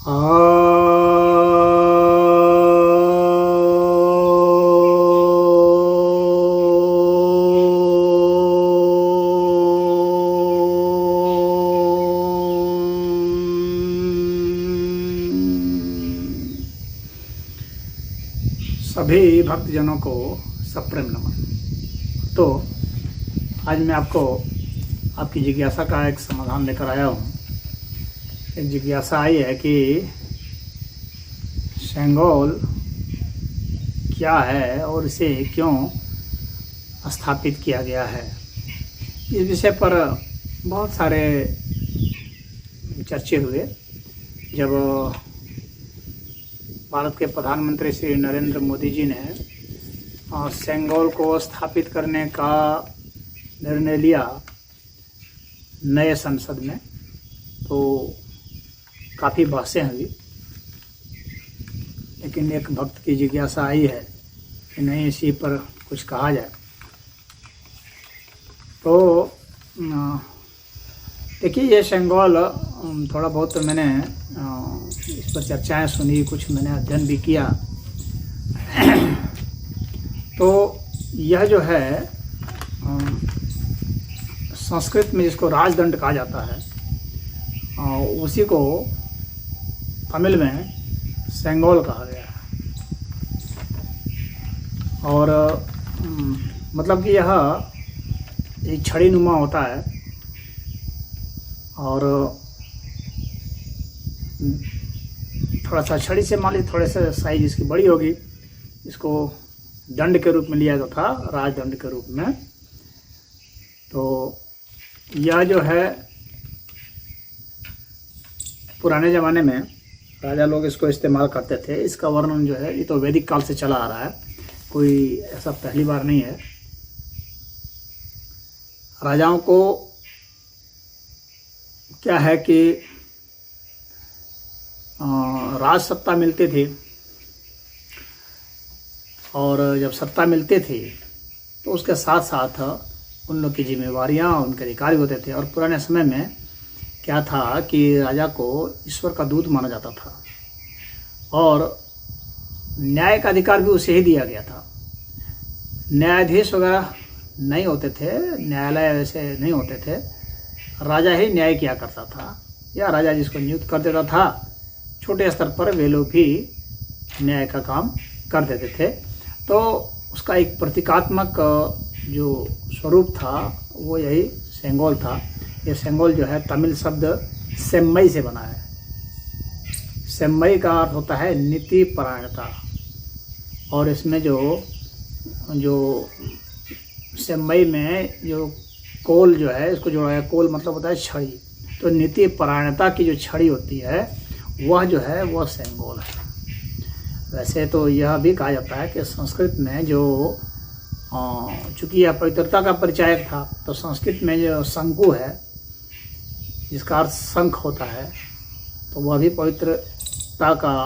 सभी भक्तजनों को सप्रेम नमन। तो आज मैं आपको आपकी जिज्ञासा का एक समाधान लेकर आया हूँ। एक जिज्ञासा आई है कि सेंगोल क्या है और इसे क्यों स्थापित किया गया है। इस विषय पर बहुत सारे चर्चे हुए जब भारत के प्रधानमंत्री श्री नरेंद्र मोदी जी ने सेंगोल को स्थापित करने का निर्णय लिया नए संसद में, तो काफ़ी बहसें हुई। लेकिन एक भक्त की जिज्ञासा आई है कि नहीं, इसी पर कुछ कहा जाए। तो देखिए, ये सेंगोल थोड़ा बहुत तो मैंने इस पर चर्चाएं सुनी, कुछ मैंने अध्ययन भी किया। तो यह जो है संस्कृत में जिसको राजदंड कहा जाता है, उसी को तमिल में सेंगोल कहा गया है। और मतलब कि यह एक छड़ी नुमा होता है और थोड़ा सा छड़ी से मान लीजिए थोड़े से साइज इसकी बड़ी होगी। इसको दंड के रूप में लिया जाता था, राजदंड के रूप में। तो यह जो है पुराने ज़माने में राजा लोग इसको इस्तेमाल करते थे। इसका वर्णन जो है ये तो वैदिक काल से चला आ रहा है, कोई ऐसा पहली बार नहीं है। राजाओं को क्या है कि राज सत्ता मिलती थी, और जब सत्ता मिलती थी तो उसके साथ साथ उन लोग की जिम्मेवारियां, उनके अधिकार भी होते थे। और पुराने समय में क्या था कि राजा को ईश्वर का दूत माना जाता था और न्याय का अधिकार भी उसे ही दिया गया था। न्यायाधीश वगैरह नहीं होते थे, न्यायालय वैसे नहीं होते थे, राजा ही न्याय किया करता था, या राजा जिसको नियुक्त कर देता था। छोटे स्तर पर वे लोग भी न्याय का काम कर देते थे। तो उसका एक प्रतीकात्मक जो स्वरूप था वो यही सेंगोल था। ये सेंगोल जो है तमिल शब्द सेम्मई से बना है। सेम्मई का अर्थ होता है नीति परायणता, और इसमें जो सेम्मई में जो कोल जो है इसको जोड़ा है। कोल मतलब होता है छड़ी। तो नीति परायणता की जो छड़ी होती है वह जो है वह सेंगोल है। वैसे तो यह भी कहा जाता है कि संस्कृत में जो चूँकि यह पवित्रता का परिचायक था, तो संस्कृत में जो शंकु है जिसका अर्थ शंख होता है, तो वह भी पवित्रता का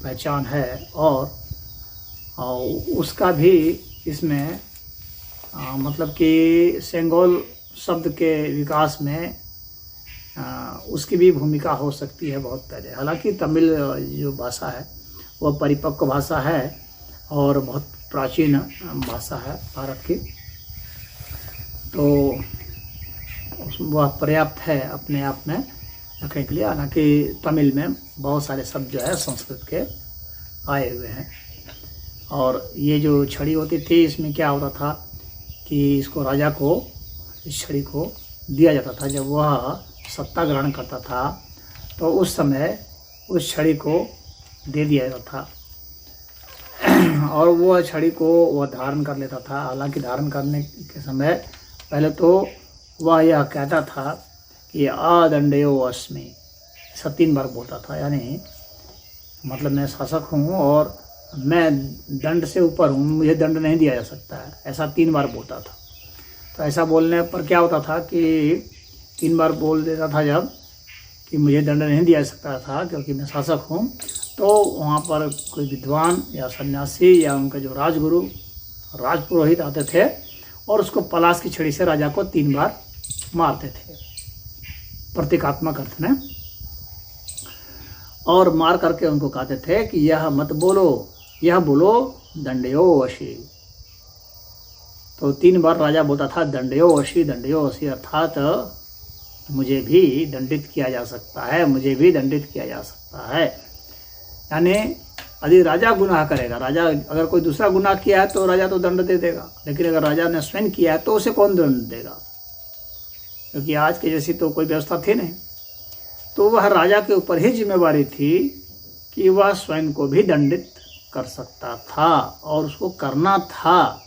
पहचान है। और उसका भी इसमें मतलब कि सेंगोल शब्द के विकास में उसकी भी भूमिका हो सकती है बहुत पहले। हालांकि तमिल जो भाषा है वह परिपक्व भाषा है और बहुत प्राचीन भाषा है भारत की, तो वह पर्याप्त है अपने आप में रखने के लिए। हालांकि तमिल में बहुत सारे शब्द जो है संस्कृत के आए हुए हैं। और ये जो छड़ी होती थी, इसमें क्या होता था कि इसको राजा को इस छड़ी को दिया जाता था। जब वह सत्ता ग्रहण करता था तो उस समय उस छड़ी को दे दिया जाता था और वह छड़ी को वह धारण कर लेता था। हालांकि धारण करने के समय पहले तो वह यह कहता था कि आदंडयो अस्मि, ऐसा 3 बार बोलता था। यानी मतलब मैं शासक हूँ और मैं दंड से ऊपर हूँ, मुझे दंड नहीं दिया जा सकता है, ऐसा 3 बार बोलता था। तो ऐसा बोलने पर क्या होता था कि 3 बार बोल देता था जब कि मुझे दंड नहीं दिया जा सकता था क्योंकि मैं शासक हूँ, तो वहाँ पर कोई विद्वान या सन्यासी या उनका जो राजगुरु, राजपुरोहित आते थे और उसको पलाश की छड़ी से राजा को 3 बार मारते थे प्रतीकात्मक अर्थ में। और मार करके उनको कहते थे कि यह मत बोलो, यह बोलो दंडयो वशी। तो 3 बार राजा बोलता था दंडयो वशी, दंडयो वशी, अर्थात मुझे भी दंडित किया जा सकता है, मुझे भी दंडित किया जा सकता है। यानी यदि राजा गुनाह करेगा, राजा अगर कोई दूसरा गुनाह किया है तो राजा तो दंड दे देगा, लेकिन अगर राजा ने स्वयं किया है तो उसे कौन दंड देगा, क्योंकि आज के जैसी तो कोई व्यवस्था थी नहीं। तो वह राजा के ऊपर ही जिम्मेवारी थी कि वह स्वयं को भी दंडित कर सकता था और उसको करना था।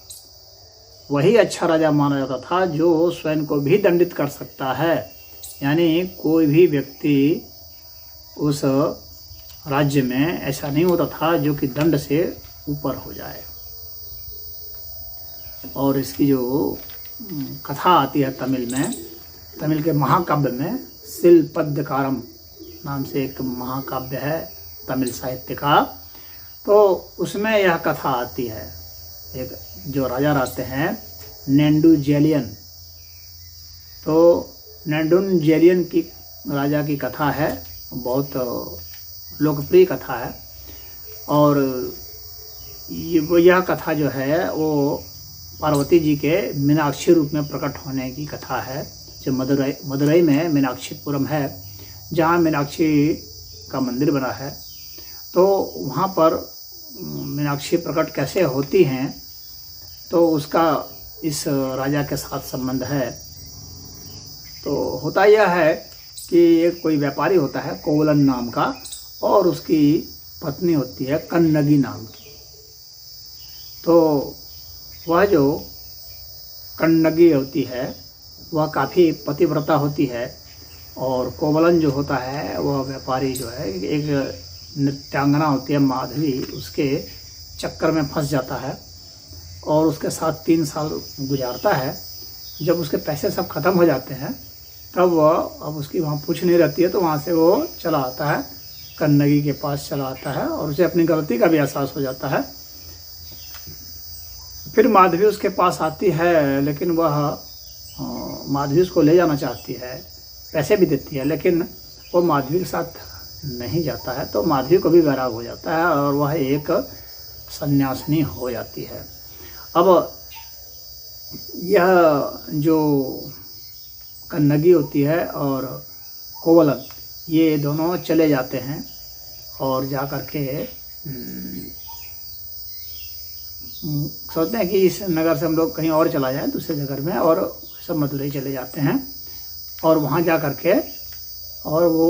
वही अच्छा राजा माना जाता था जो स्वयं को भी दंडित कर सकता है। यानी कोई भी व्यक्ति उस राज्य में ऐसा नहीं होता था जो कि दंड से ऊपर हो जाए। और इसकी जो कथा आती है तमिल में, तमिल के महाकाव्य में शिलपद्यकारम नाम से एक महाकाव्य है तमिल साहित्य का, तो उसमें यह कथा आती है। एक जो राजा रहते हैं नेडुंजेलियन, तो नेडुंजेलियन की राजा की कथा है, बहुत लोकप्रिय कथा है। और यह कथा जो है वो पार्वती जी के मीनाक्षी रूप में प्रकट होने की कथा है। जो मदुरई में मीनाक्षीपुरम है, जहाँ मीनाक्षी का मंदिर बना है, तो वहाँ पर मीनाक्षी प्रकट कैसे होती हैं, तो उसका इस राजा के साथ संबंध है। तो होता यह है कि एक कोई व्यापारी होता है कोवलन नाम का, और उसकी पत्नी होती है कन्नगी नाम की। तो वह जो कन्नगी होती है वह काफ़ी पतिव्रता होती है, और कोवलन जो होता है वह व्यापारी जो है एक नृत्यांगना होती है माधवी, उसके चक्कर में फंस जाता है और उसके साथ 3 साल गुजारता है। जब उसके पैसे सब खत्म हो जाते हैं तब वह, अब उसकी वहाँ पूछ नहीं रहती है, तो वहाँ से वो चला आता है, कन्नगी के पास चला आता है और उसे अपनी गलती का भी एहसास हो जाता है। फिर माधवी उसके पास आती है, लेकिन वह माधवी उसको ले जाना चाहती है, पैसे भी देती है, लेकिन वो माधवी के साथ नहीं जाता है। तो माधवी को भी वैराग हो जाता है और वह एक सन्यासिनी हो जाती है। अब यह जो कन्नगी होती है और कोवलन, ये दोनों चले जाते हैं और जा कर के सोचते हैं कि इस नगर से हम लोग कहीं और चला जाएं, दूसरे नगर में, और सब मदुरई चले जाते हैं। और वहाँ जा कर के और वो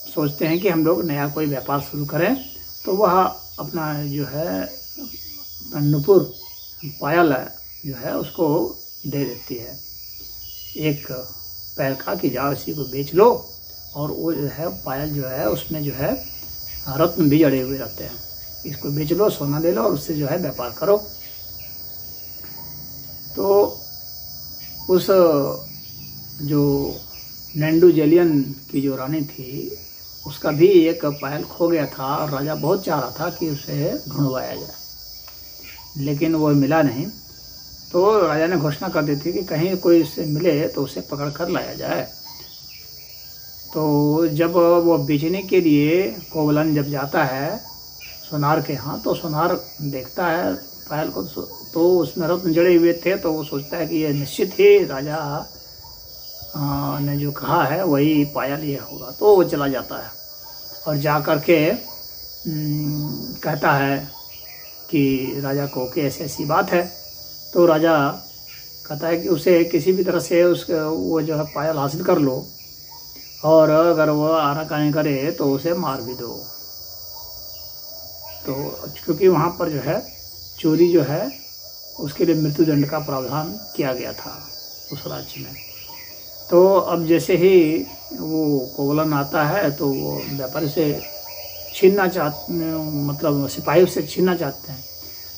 सोचते हैं कि हम लोग नया कोई व्यापार शुरू करें। तो वह अपना जो है नुपुर पायल जो है उसको दे देती है एक पैर का, कि जाओ इसी को बेच लो। और वो जो है पायल जो है उसमें जो है रत्न भी जड़े हुए रहते हैं, इसको बेच लो, सोना ले लो और उससे जो है व्यापार करो। तो उस जो नेडुंजेलियन की जो रानी थी उसका भी एक पायल खो गया था और राजा बहुत चाह रहा था कि उसे ढूंढवाया जाए, लेकिन वो मिला नहीं। तो राजा ने घोषणा कर दी थी कि कहीं कोई इससे मिले तो उसे पकड़ कर लाया जाए। तो जब वो बेचने के लिए कोवलन जब जाता है सोनार के यहाँ, तो सोनार देखता है पायल को, तो उसमें रत्न जड़े हुए थे। तो वो सोचता है कि ये निश्चित ही राजा ने जो कहा है वही पायल ये होगा। तो वो चला जाता है और जा कर के कहता है कि राजा को कि ऐसी ऐसी बात है। तो राजा कहता है कि उसे किसी भी तरह से वो जो है पायल हासिल कर लो, और अगर वो आनाकानी करे तो उसे मार भी दो। तो क्योंकि वहाँ पर जो है चोरी जो है उसके लिए मृत्युदंड का प्रावधान किया गया था उस राज्य में। तो अब जैसे ही वो कोवलन आता है तो वो व्यापारी से छीनना मतलब सिपाही से छीनना चाहते हैं,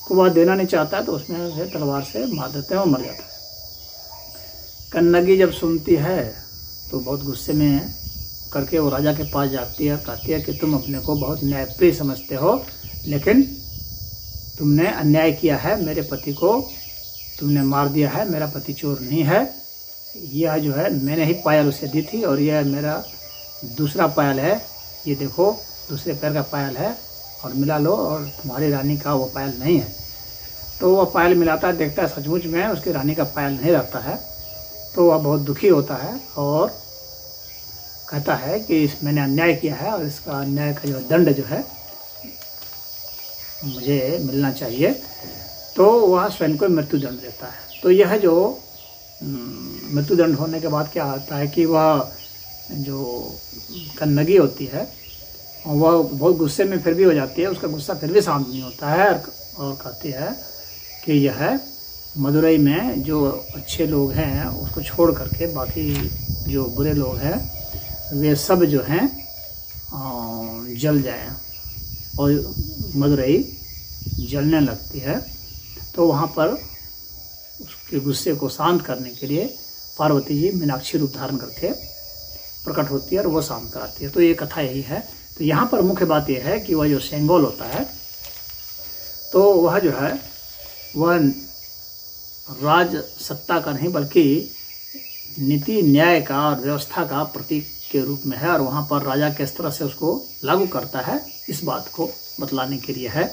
तो वह देना नहीं चाहता है, तो उसमें से तलवार से मार देते हैं और मर जाता है। कन्नगी जब सुनती है तो बहुत गुस्से में करके वो राजा के पास जाती है, कहती है कि तुम अपने को बहुत न्यायप्रिय समझते हो, लेकिन तुमने अन्याय किया है, मेरे पति को तुमने मार दिया है। मेरा पति चोर नहीं है, यह जो है मैंने ही पायल उसे दी थी और यह मेरा दूसरा पायल है, ये देखो दूसरे पैर का पायल है और मिला लो और तुम्हारी रानी का वो पायल नहीं है। तो वह पायल मिलाता है, देखता है सचमुच में उसकी रानी का पायल नहीं रहता है। तो वह बहुत दुखी होता है और कहता है कि मैंने अन्याय किया है और इसका अन्याय का जो दंड जो है मुझे मिलना चाहिए। तो वह स्वयं को मृत्यु दंड देता है। तो यह जो मृत्यु दंड होने के बाद क्या होता है कि वह जो कन्नगी होती है वह बहुत गुस्से में फिर भी हो जाती है, उसका गुस्सा फिर भी शांत नहीं होता है और कहती है कि यह मदुरई में जो अच्छे लोग हैं उसको छोड़ करके बाकी जो बुरे लोग हैं वे सब जो हैं जल जाएं। और मदुरई जलने लगती है। तो वहाँ पर उसके गुस्से को शांत करने के लिए पार्वती जी मीनाक्षी रूप धारण करके प्रकट होती है और वो शांत कराती है। तो ये कथा यही है। तो यहाँ पर मुख्य बात यह है कि वह जो सेंगोल होता है तो वह जो है वह राज सत्ता का नहीं बल्कि नीति न्याय का और व्यवस्था का प्रतीक के रूप में है। और वहाँ पर राजा किस तरह से उसको लागू करता है इस बात को बतलाने के लिए है।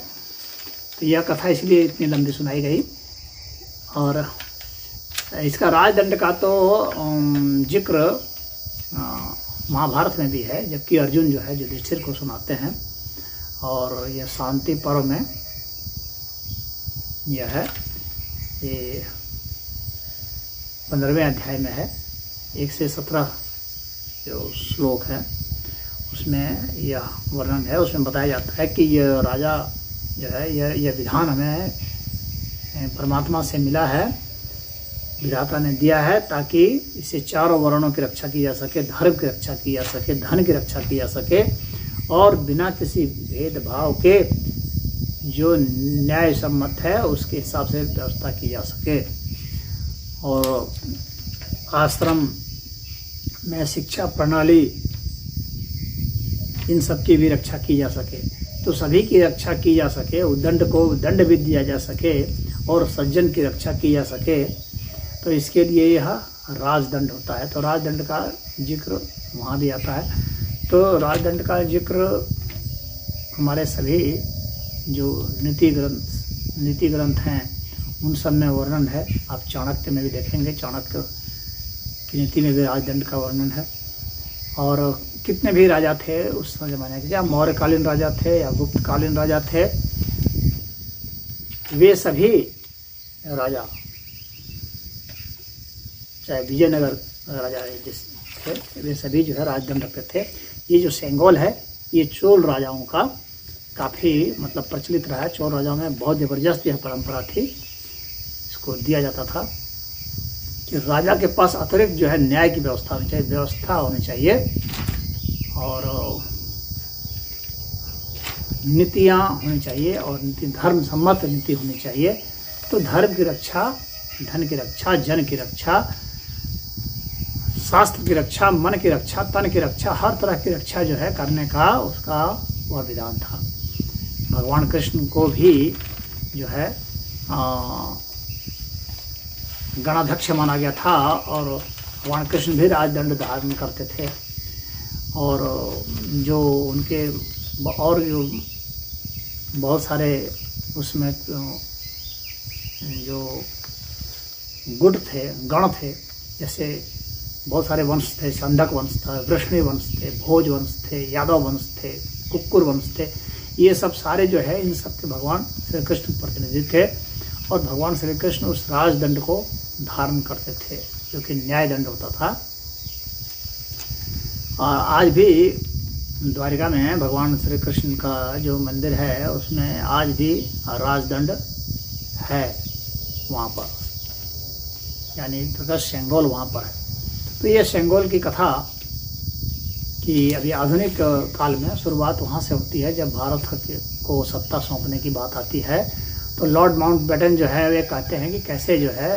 तो यह कथा इसलिए इतनी लंबी सुनाई गई। और इसका राजदंड का तो जिक्र महाभारत में भी है, जबकि अर्जुन जो है युधिष्ठिर को सुनाते हैं। और यह शांति पर्व में यह है, ये 15वें अध्याय में है। 1 से 17 जो श्लोक है उसमें यह वर्णन है। उसमें बताया जाता है कि यह राजा जो है यह विधान हमें परमात्मा से मिला है, विधाता ने दिया है, ताकि इससे चारों वर्णों की रक्षा की जा सके, धर्म की रक्षा की जा सके, धन की रक्षा की जा सके और बिना किसी भेदभाव के जो न्याय सम्मत है उसके हिसाब से व्यवस्था की जा सके। और आश्रम में शिक्षा प्रणाली इन सब की भी रक्षा की जा सके। तो सभी की रक्षा की जा सके, उद्दंड को दंड भी दिया जा सके और सज्जन की रक्षा की जा सके। तो इसके लिए यह राजदंड होता है। तो राजदंड का जिक्र वहाँ भी आता है। तो राजदंड का जिक्र हमारे सभी जो नीति ग्रंथ हैं उन सब में वर्णन है। आप चाणक्य में भी देखेंगे, चाणक्य की नीति में भी राजदंड का वर्णन है। और कितने भी राजा थे उस ज़माने के, चाहे मौर्यकालीन राजा थे या गुप्तकालीन राजा थे, वे सभी राजा, चाहे विजयनगर राजा जिस थे, वे सभी जो है राजदंड रखते थे। ये जो सेंगोल है ये चोल राजाओं का काफ़ी मतलब प्रचलित रहा है। चोल राजाओं में बहुत ज़बरदस्त यह परंपरा थी, इसको दिया जाता था कि राजा के पास अतिरिक्त जो है न्याय की व्यवस्था होनी चाहिए, व्यवस्था होनी चाहिए और नीतियाँ होनी चाहिए और नीति धर्म सम्मत नीति होनी चाहिए। तो धर्म की रक्षा, धन की रक्षा, जन की रक्षा, शास्त्र की रक्षा, मन की रक्षा, तन की रक्षा, हर तरह की रक्षा जो है करने का उसका वह विधान था। भगवान कृष्ण को भी जो है गणाध्यक्ष माना गया था और भगवान कृष्ण भी राजदंड धारण करते थे। और जो उनके और जो बहुत सारे उसमें जो गुट थे, गण थे, जैसे बहुत सारे वंश थे, संधक वंश था, वृष्णि वंश थे, भोज वंश थे, यादव वंश थे, कुक्कुर वंश थे। ये सब सारे जो है इन सब के भगवान श्री कृष्ण प्रतिनिधि थे। और भगवान श्री कृष्ण उस राजदंड को धारण करते थे जो कि न्याय दंड होता था। और आज भी द्वारिका में भगवान श्री कृष्ण का जो मंदिर है उसमें आज भी राजदंड है वहाँ पर, यानी प्रकाश सेंगोल वहाँ पर है। तो ये सेंगोल की कथा कि अभी आधुनिक काल में शुरुआत वहाँ से होती है। जब भारत को सत्ता सौंपने की बात आती है तो लॉर्ड माउंटबेटन जो है वे कहते हैं कि कैसे जो है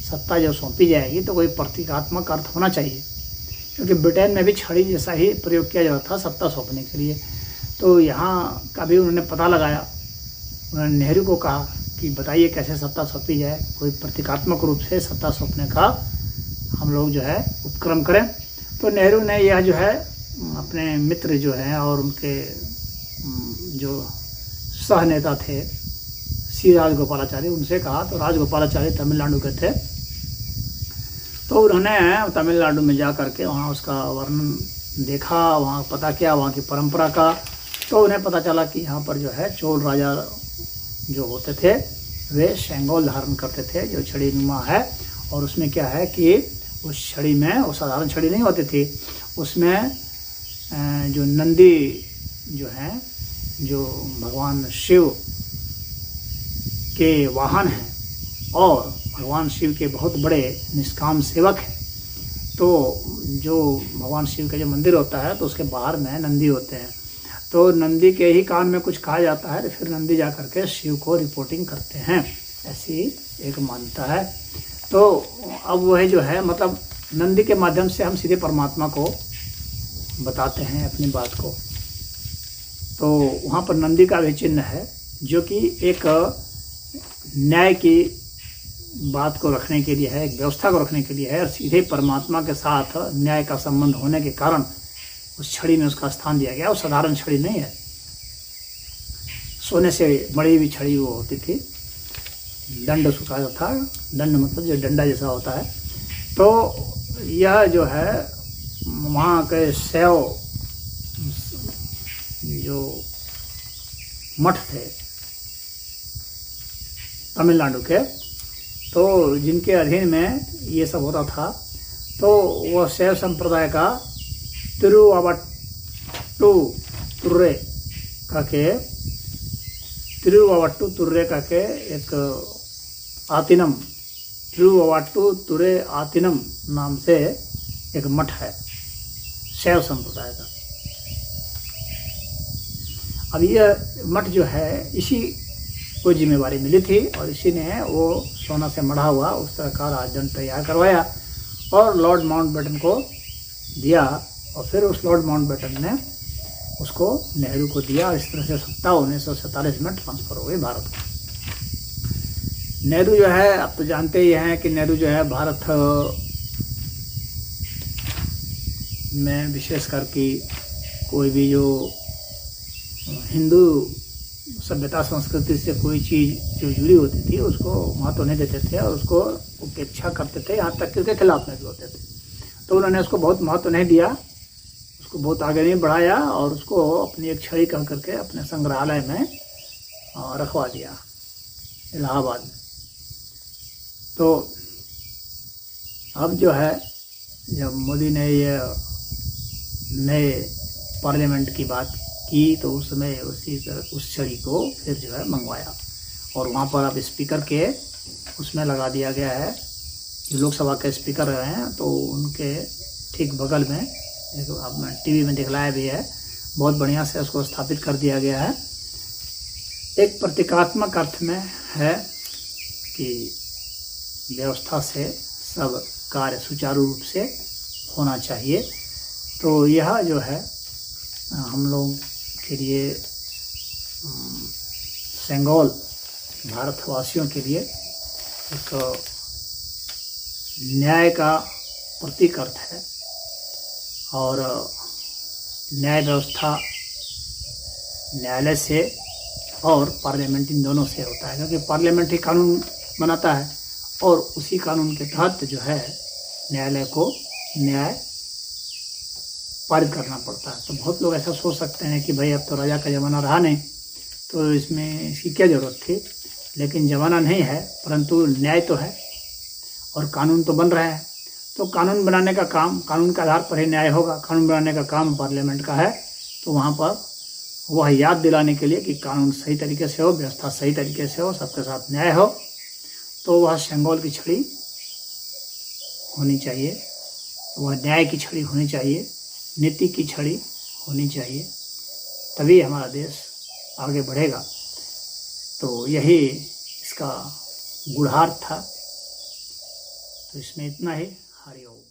सत्ता जब सौंपी जाएगी तो कोई प्रतीकात्मक अर्थ होना चाहिए, क्योंकि ब्रिटेन में भी छड़ी जैसा ही प्रयोग किया जाता था सत्ता सौंपने के लिए। तो यहाँ का भी उन्होंने पता लगाया, उन्होंने नेहरू को कहा कि बताइए कैसे सत्ता सौंपी जाए, कोई प्रतीकात्मक रूप से सत्ता सौंपने का हम लोग जो है उपक्रम करें। तो नेहरू ने यह जो है अपने मित्र जो हैं और उनके जो सह नेता थे सी राजगोपालाचारी, उनसे कहा। तो राजगोपालाचारी तमिलनाडु के थे, तो उन्होंने तमिलनाडु में जा करके वहाँ उसका वर्णन देखा, वहाँ पता किया वहाँ की परंपरा का। तो उन्हें पता चला कि यहाँ पर जो है चोल राजा जो होते थे वे सेंगोल धारण करते थे, जो छड़ी नुमा है। और उसमें क्या है कि उस छड़ी में वो साधारण छड़ी नहीं होती थी, उसमें जो नंदी जो हैं, जो भगवान शिव के वाहन हैं और भगवान शिव के बहुत बड़े निष्काम सेवक हैं। तो जो भगवान शिव का जो मंदिर होता है तो उसके बाहर में नंदी होते हैं, तो नंदी के ही कान में कुछ कहा जाता है तो फिर नंदी जा करके शिव को रिपोर्टिंग करते हैं, ऐसी एक मान्यता है। तो अब वह जो है मतलब नंदी के माध्यम से हम सीधे परमात्मा को बताते हैं अपनी बात को। तो वहाँ पर नंदी का भी चिन्ह है, जो कि एक न्याय की बात को रखने के लिए है, एक व्यवस्था को रखने के लिए है, और सीधे परमात्मा के साथ न्याय का संबंध होने के कारण उस छड़ी में उसका स्थान दिया गया। वो साधारण छड़ी नहीं है, सोने से बड़ी हुई छड़ी वो होती थी, दंड उसको कहा था। दंड मतलब जो डंडा जैसा होता है। तो यह जो है वहाँ के शैव जो मठ थे तमिलनाडु के, तो जिनके अधीन में ये सब होता था, तो वह शैव संप्रदाय का तिरुवावट्टू तुर्रे का के एक आतिनम, तिरुवावट्टू तुरे आतिनम नाम से एक मठ है शैव संप्रदाय का। अब यह मठ जो है इसी को जिम्मेवारी मिली थी और इसी ने वो सोना से मढ़ा हुआ उस तरह का राजदंड तैयार करवाया और लॉर्ड माउंटबेटन को दिया, और फिर उस लॉर्ड माउंटबेटन ने उसको नेहरू को दिया, और इस तरह से सत्ता 1947 में ट्रांसफ़र हो गई भारत को। नेहरू जो है, आप तो जानते ही हैं कि नेहरू जो है भारत में विशेष करके कोई भी जो हिंदू सभ्यता संस्कृति से कोई चीज़ जो जुड़ी होती थी उसको महत्व नहीं देते थे और उसको उपेक्षा करते थे, यहाँ तक कि उसके खिलाफ में भी होते थे। तो उन्होंने उसको बहुत महत्व नहीं दिया, उसको बहुत आगे नहीं बढ़ाया और उसको अपनी एक छड़ी कह करके अपने संग्रहालय में रखवा दिया इलाहाबाद में। तो अब जो है जब मोदी ने ये नए पार्लियामेंट की बात की तो उस समय उस छड़ी को फिर जो है मंगवाया और वहाँ पर अब स्पीकर के उसमें लगा दिया गया है। जो लोकसभा के स्पीकर रहे हैं तो उनके ठीक बगल में एक अब टीवी में दिखलाया भी है, बहुत बढ़िया से उसको स्थापित कर दिया गया है। एक प्रतीकात्मक अर्थ में है कि व्यवस्था से सब कार्य सुचारू रूप से होना चाहिए। तो यह जो है हम लोग के लिए सेंगोल भारतवासियों के लिए एक न्याय का प्रतीक अर्थ है और न्याय व्यवस्था न्यायालय से और पार्लियामेंट इन दोनों से होता है, क्योंकि पार्लियामेंट ही कानून बनाता है और उसी कानून के तहत जो है न्यायालय को न्याय पारित करना पड़ता है। तो बहुत लोग ऐसा सोच सकते हैं कि भाई अब तो राजा का ज़माना रहा नहीं तो इसमें इसकी क्या ज़रूरत थी, लेकिन ज़माना नहीं है परंतु न्याय तो है और कानून तो बन रहा है। तो कानून बनाने का काम, कानून के आधार पर ही न्याय होगा। कानून बनाने का काम पार्लियामेंट का है, तो वहाँ पर वह याद दिलाने के लिए कि कानून सही तरीके से हो, व्यवस्था सही तरीके से हो, सबके साथ न्याय हो, तो वह सेंगोल की छड़ी होनी चाहिए, वह न्याय की छड़ी होनी चाहिए, नीति की छड़ी होनी चाहिए, तभी हमारा देश आगे बढ़ेगा। तो यही इसका गूढ़ार्थ था। तो इसमें इतना ही। हरि ओम।